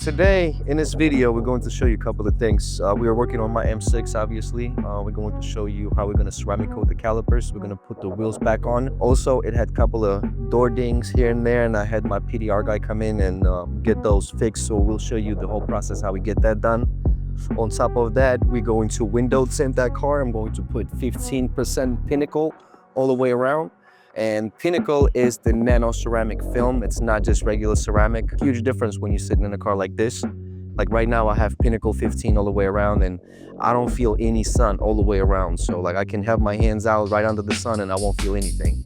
Today, in this video, we're going to show you a couple of things. We are working on my M6, obviously. We're going to show you how we're going to ceramic coat the calipers. We're going to put the wheels back on. Also, it had a couple of door dings here and there, and I had my PDR guy come in and get those fixed. So we'll show you the whole process, how we get that done. On top of that, we're going to window tint that car. I'm going to put 15% Pinnacle all the way around. And Pinnacle is the nano-ceramic film. It's not just regular ceramic. Huge difference when you're sitting in a car like this. Like right now, I have Pinnacle 15 all the way around, and I don't feel any sun all the way around. So like I can have my hands out right under the sun and I won't feel anything.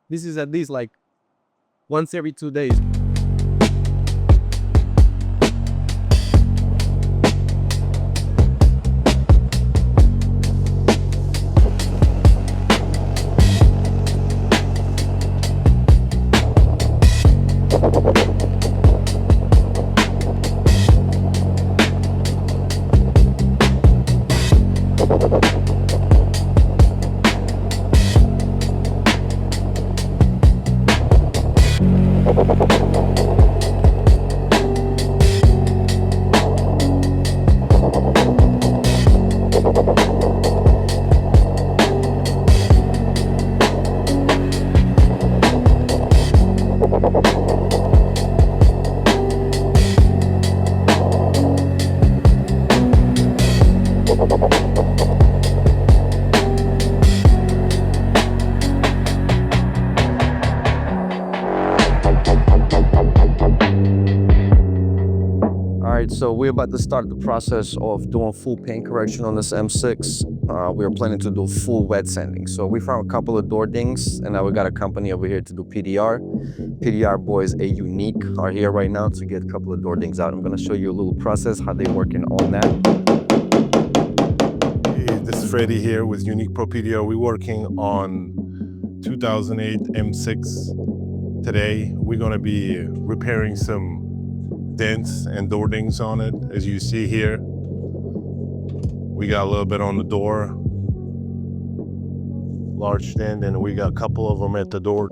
This is at least like once every 2 days. So we're about to start the process of doing full paint correction on this M6. We are planning to do full wet sanding. So we found a couple of door dings, and now we got a company over here to do PDR. PDR boys, a Unique, are here right now to get a couple of door dings out. I'm gonna show you a little process, how they're working on that. Hey, this is Freddie here with Unique Pro PDR. We're working on 2008 M6. Today, we're gonna be repairing some dents and door dings on it. As you see here, we got a little bit on the door, large dent, and we got a couple of them at the door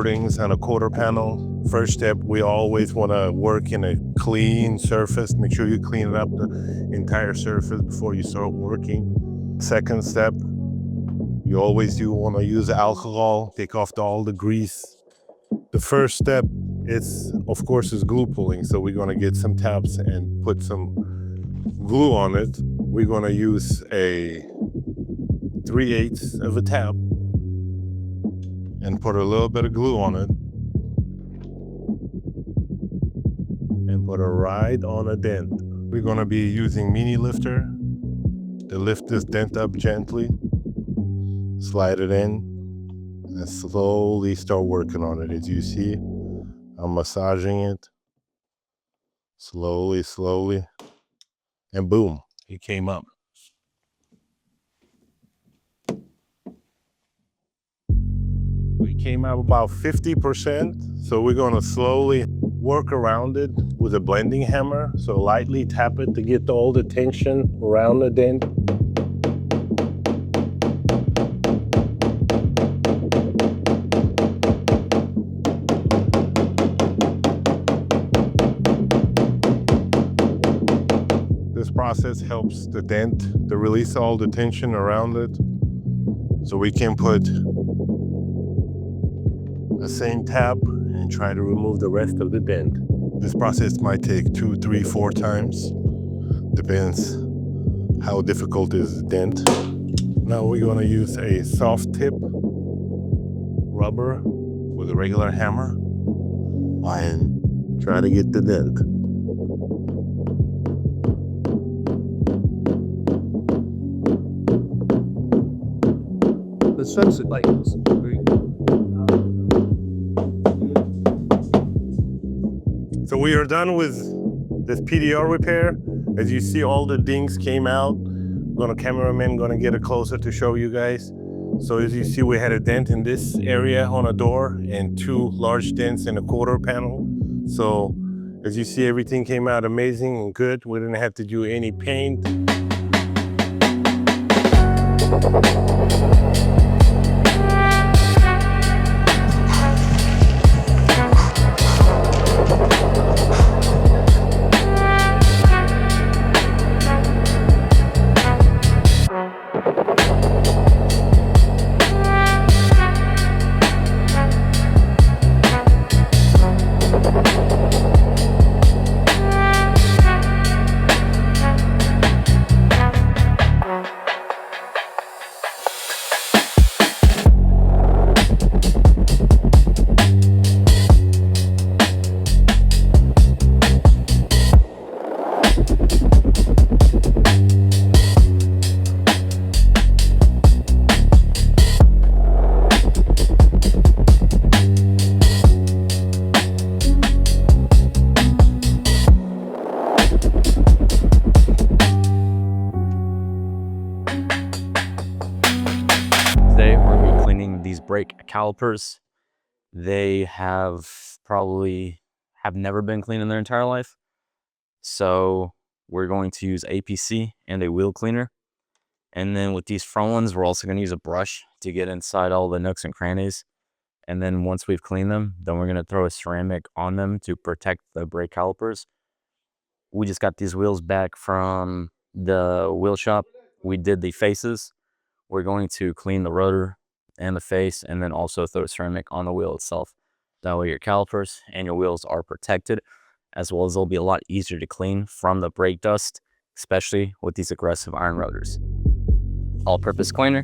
dings and a quarter panel. First step, we always want to work in a clean surface. Make sure you clean it up the entire surface before you start working. Second step, you always do want to use alcohol, take off all the grease. The first step, of course, is glue pulling. So we're gonna get some tabs and put some glue on it. We're gonna use a 3/8 of a tab and put a little bit of glue on it and put it right on a dent. We're gonna be using mini lifter to lift this dent up gently, slide it in, and slowly start working on it. As you see, I'm massaging it slowly, slowly, and boom, it came up. We came up about 50%, so we're gonna slowly work around it with a blending hammer. So lightly tap it to get all the tension around the dent. This process helps the dent to release all the tension around it, so we can put the same tab and try to remove the rest of the dent. This process might take 2, 3, 4 times. Depends how difficult is the dent. Now we're gonna use a soft tip rubber with a regular hammer and try to get the dent. The sunset light is So we are done with this PDR repair. As you see, all the dings came out. Cameraman gonna get it closer to show you guys. So as you see, we had a dent in this area on a door and 2 large dents in a quarter panel. So as you see, everything came out amazing and good. We didn't have to do any paint. Today we're going to be cleaning these brake calipers. They probably have never been cleaned in their entire life. So we're going to use APC and a wheel cleaner. And then with these front ones, we're also going to use a brush to get inside all the nooks and crannies. And then once we've cleaned them, then we're going to throw a ceramic on them to protect the brake calipers. We just got these wheels back from the wheel shop. We did the faces. We're going to clean the rotor and the face, and then also throw ceramic on the wheel itself. That way your calipers and your wheels are protected, as well as they'll be a lot easier to clean from the brake dust, especially with these aggressive iron rotors. All-purpose cleaner.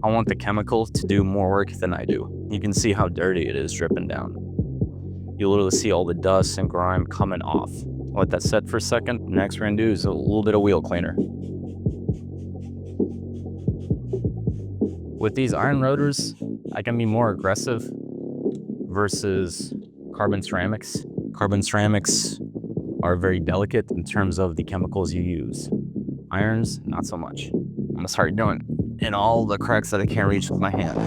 I want the chemical to do more work than I do. You can see how dirty it is dripping down. You literally see all the dust and grime coming off. Let that set for a second. Next we're gonna do is a little bit of wheel cleaner. With these iron rotors, I can be more aggressive versus carbon ceramics. Carbon ceramics are very delicate in terms of the chemicals you use. Irons, not so much. I'm gonna start doing it in all the cracks that I can't reach with my hand.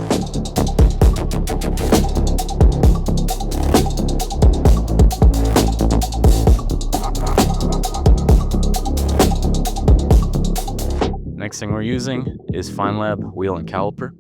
Next thing we're using is Fine Lab wheel and caliper.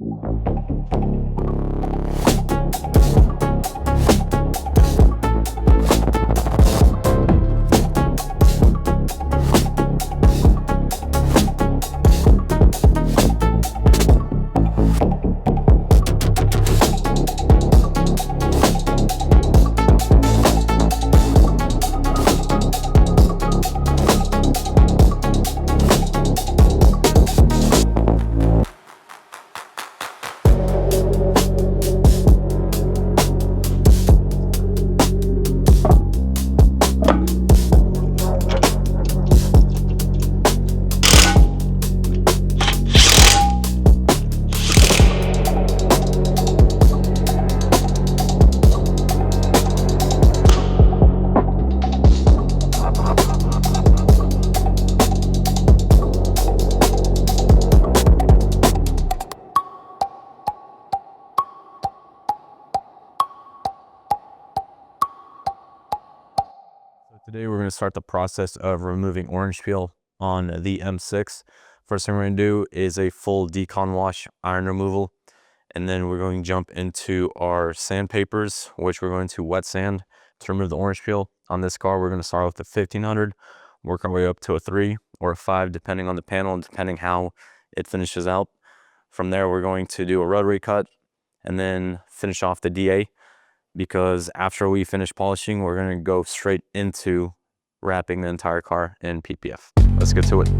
Today we're going to start the process of removing orange peel on the M6. First thing we're going to do is a full decon wash iron removal, and then we're going to jump into our sandpapers, which we're going to wet sand to remove the orange peel. On this car we're going to start with the 1500, work our way up to a 3 or a 5 depending on the panel and depending how it finishes out. From there we're going to do a rotary cut and then finish off the DA, because after we finish polishing, we're going to go straight into wrapping the entire car in PPF. Let's get to it.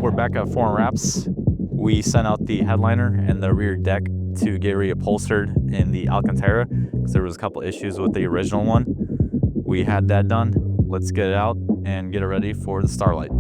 We're back at FORRENN WRAPS. We sent out the headliner and the rear deck to get reupholstered in the Alcantara because there was a couple issues with the original one. We had that done. Let's get it out and get it ready for the Starlight.